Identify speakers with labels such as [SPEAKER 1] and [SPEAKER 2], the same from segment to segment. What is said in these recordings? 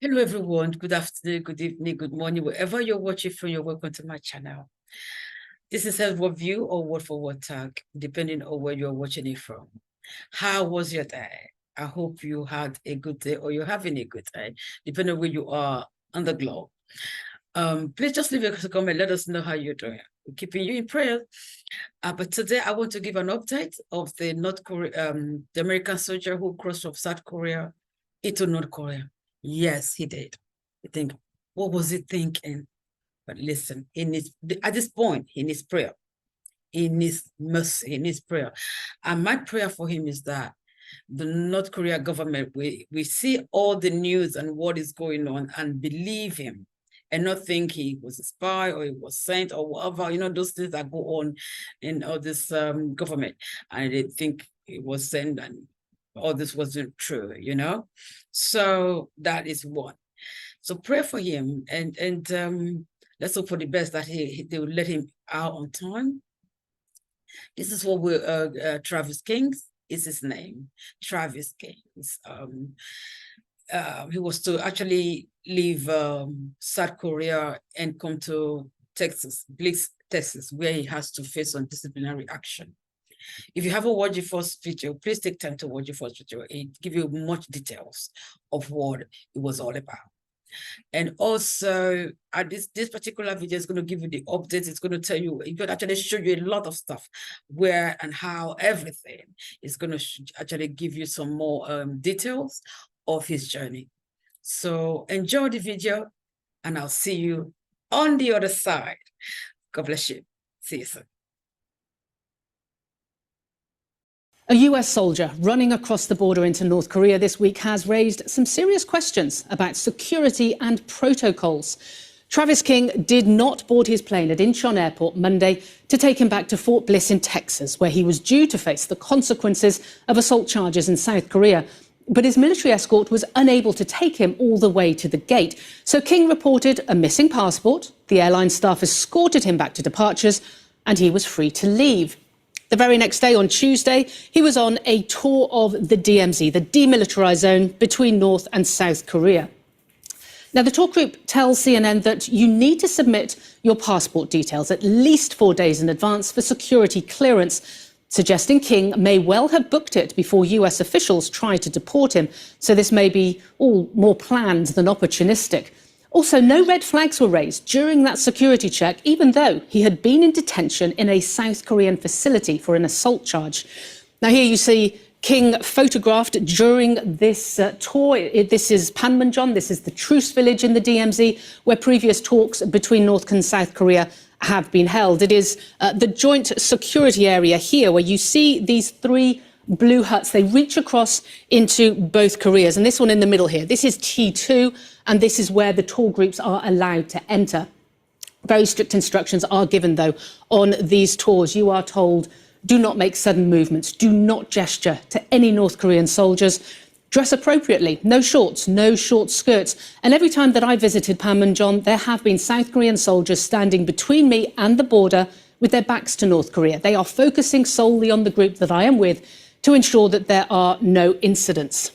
[SPEAKER 1] Hello everyone, good afternoon, good evening, good morning, wherever you're watching from, you're welcome to my channel. This is a word view or word for word tag, depending on where you're watching it from. How was your day? I hope you had a good day or you're having a good day, depending on where you are on the globe. Please just leave a comment, let us know how you're doing. We're keeping you in prayer. But today I want to give an update of the the American soldier who crossed from South Korea into North Korea. Yes, he did. You think, what was he thinking? But listen, at this point, he needs prayer. He needs mercy, he needs prayer. And my prayer for him is that the North Korea government, we see all the news and what is going on and believe him and not think he was a spy or he was sent or whatever, those things that go on in all this government. And they think he was sent and all this wasn't true, So that is one. So pray for him and let's hope for the best that they will let him out on time. This is what Travis Kings is his name, Travis Kings. He was to actually leave South Korea and come to Texas, Texas, where he has to face some disciplinary action. If you haven't watched the first video, please take time to watch the first video. It gives you much details of what it was all about. And also, this particular video is going to give you the updates. It's going to tell you, it's going to actually show you a lot of stuff, where and how everything is going to actually give you some more details of his journey. So enjoy the video, and I'll see you on the other side. God bless you. See you soon.
[SPEAKER 2] A US soldier running across the border into North Korea this week has raised some serious questions about security and protocols. Travis King did not board his plane at Incheon Airport Monday to take him back to Fort Bliss in Texas, where he was due to face the consequences of assault charges in South Korea. But his military escort was unable to take him all the way to the gate. So King reported a missing passport. The airline staff escorted him back to departures, and he was free to leave. The very next day, on Tuesday, he was on a tour of the DMZ, the demilitarized zone between North and South Korea. Now, the tour group tells CNN that you need to submit your passport details at least 4 days in advance for security clearance, suggesting King may well have booked it before US officials tried to deport him. So this may be all more planned than opportunistic. Also, no red flags were raised during that security check, even though he had been in detention in a South Korean facility for an assault charge. Now, here you see King photographed during this tour. This is Panmunjom. This is the truce village in the DMZ, where previous talks between North and South Korea have been held. It is the joint security area here, where you see these three blue huts. They reach across into both Koreas. And this one in the middle here, this is T2, and this is where the tour groups are allowed to enter. Very strict instructions are given, though, on these tours. You are told, do not make sudden movements, do not gesture to any North Korean soldiers, dress appropriately, no shorts, no short skirts. And every time that I visited Panmunjom, there have been South Korean soldiers standing between me and the border with their backs to North Korea. They are focusing solely on the group that I am with to ensure that there are no incidents.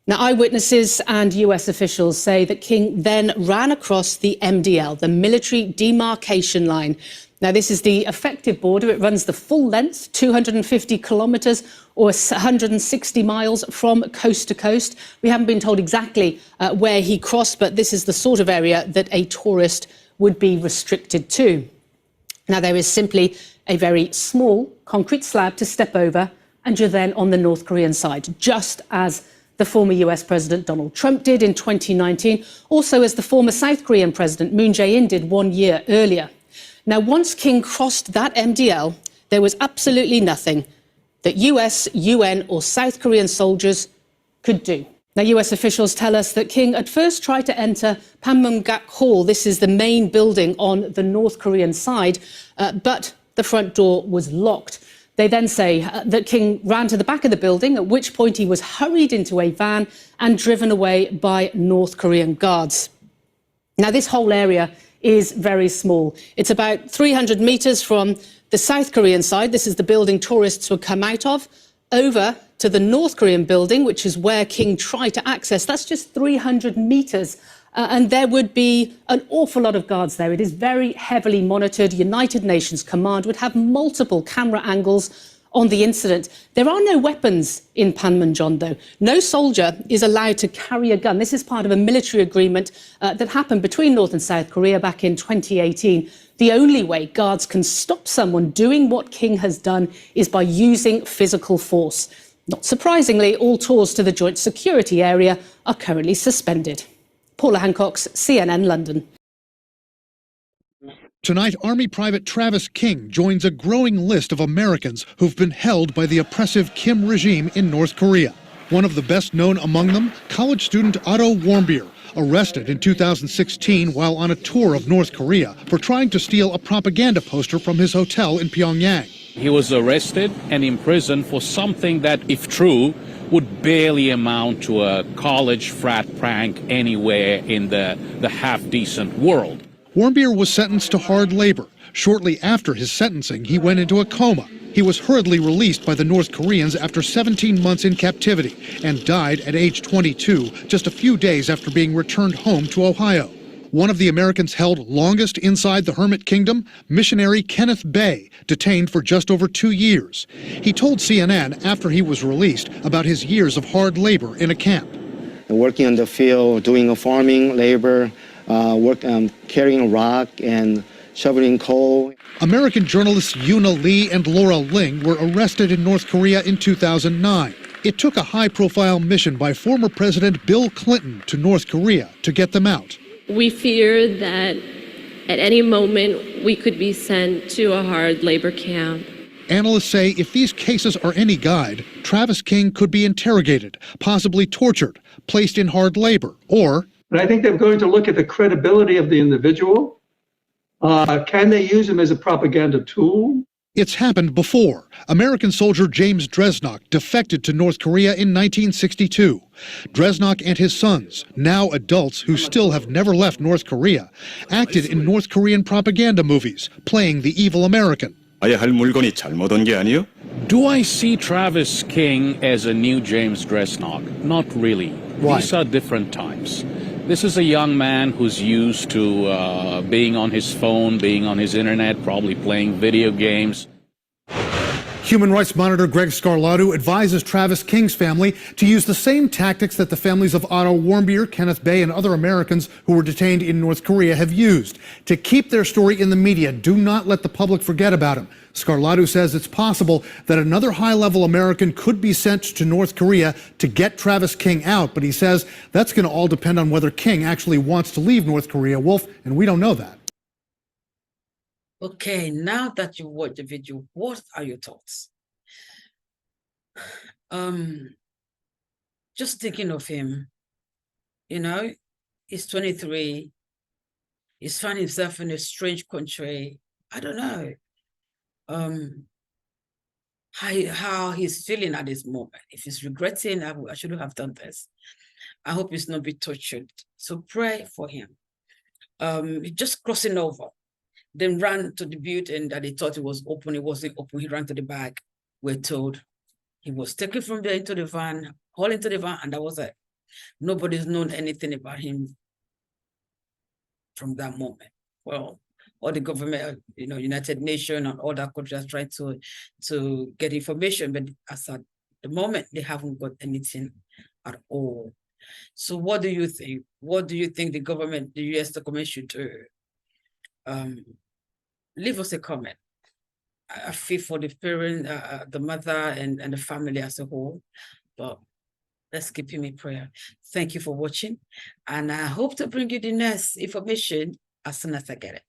[SPEAKER 2] Now, eyewitnesses and US officials say that King then ran across the MDL, the military demarcation line. Now, this is the effective border. It runs the full length, 250 kilometres or 160 miles from coast to coast. We haven't been told exactly where he crossed, but this is the sort of area that a tourist would be restricted to. Now, there is simply a very small concrete slab to step over, and you're then on the North Korean side, just as the former US President Donald Trump did in 2019, also as the former South Korean President Moon Jae-in did 1 year earlier. Now, once King crossed that MDL, there was absolutely nothing that US, UN or South Korean soldiers could do. Now, US officials tell us that King at first tried to enter Panmunjom Hall. This is the main building on the North Korean side, but the front door was locked. They then say that King ran to the back of the building, at which point he was hurried into a van and driven away by North Korean guards. Now, this whole area is very small. It's about 300 metres from the South Korean side. This is the building tourists would come out of, over to the North Korean building, which is where King tried to access, that's just 300 meters. And there would be an awful lot of guards there. It is very heavily monitored. United Nations Command would have multiple camera angles on the incident. There are no weapons in Panmunjom, though. No soldier is allowed to carry a gun. This is part of a military agreement that happened between North and South Korea back in 2018. The only way guards can stop someone doing what King has done is by using physical force. Not surprisingly, all tours to the joint security area are currently suspended. Paula Hancock's CNN London.
[SPEAKER 3] Tonight, Army Private Travis King joins a growing list of Americans who've been held by the oppressive Kim regime in North Korea. One of the best known among them, college student Otto Warmbier, arrested in 2016 while on a tour of North Korea for trying to steal a propaganda poster from his hotel in Pyongyang.
[SPEAKER 4] He was arrested and imprisoned for something that, if true, would barely amount to a college frat prank anywhere in the half-decent world.
[SPEAKER 3] Warmbier was sentenced to hard labor. Shortly after his sentencing, he went into a coma. He was hurriedly released by the North Koreans after 17 months in captivity and died at age 22, just a few days after being returned home to Ohio. One of the Americans held longest inside the Hermit Kingdom, missionary Kenneth Bay, detained for just over 2 years. He told CNN after he was released about his years of hard labor in a camp.
[SPEAKER 5] Working on the field, doing a farming labor, carrying rock and shoveling coal.
[SPEAKER 3] American journalists Yuna Lee and Laura Ling were arrested in North Korea in 2009. It took a high-profile mission by former President Bill Clinton to North Korea to get them out.
[SPEAKER 6] We fear that at any moment we could be sent to a hard labor camp.
[SPEAKER 3] Analysts say if these cases are any guide, Travis King could be interrogated, possibly tortured, placed in hard labor, or...
[SPEAKER 7] But I think they're going to look at the credibility of the individual. Can they use him as a propaganda tool?
[SPEAKER 3] It's happened before. American soldier James Dresnok defected to North Korea in 1962. Dresnok and his sons, now adults who still have never left North Korea, acted in North Korean propaganda movies, playing the evil American.
[SPEAKER 4] Do I see Travis King as a new James Dresnok? Not really.
[SPEAKER 3] Why?
[SPEAKER 4] These are different times. This is a young man who's used to being on his phone, being on his internet, probably playing video games.
[SPEAKER 3] Human Rights Monitor Greg Scarlato advises Travis King's family to use the same tactics that the families of Otto Warmbier, Kenneth Bay, and other Americans who were detained in North Korea have used. To keep their story in the media, do not let the public forget about him. Scarlato says it's possible that another high-level American could be sent to North Korea to get Travis King out, but he says that's going to all depend on whether King actually wants to leave North Korea, Wolf, and we don't know that.
[SPEAKER 1] Okay, now that you watched the video, what are your thoughts? Just thinking of him, you know, he's 23, he's found himself in a strange country. I don't know how he's feeling at this moment. If he's regretting, I shouldn't have done this. I hope he's not be tortured. So pray for him. Just crossing over. Then ran to the building that he thought it was open. It wasn't open. He ran to the back. We're told he was taken from there into the van, hauled into the van, and that was it. Nobody's known anything about him from that moment. Well, all the government, you know, United Nations and all that countries are trying to get information, but as at the moment, they haven't got anything at all. So what do you think? What do you think the government, the US government should do? Leave us a comment. I feel for the parent, the mother, and the family as a whole, but let's keep him in prayer. Thank you for watching, and I hope to bring you the next information as soon as I get it.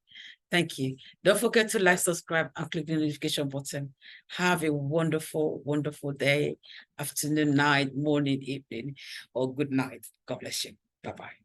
[SPEAKER 1] Thank you. Don't forget to like, subscribe, and click the notification button. Have a wonderful, wonderful day, afternoon, night, morning, evening, or good night. God bless you. Bye-bye.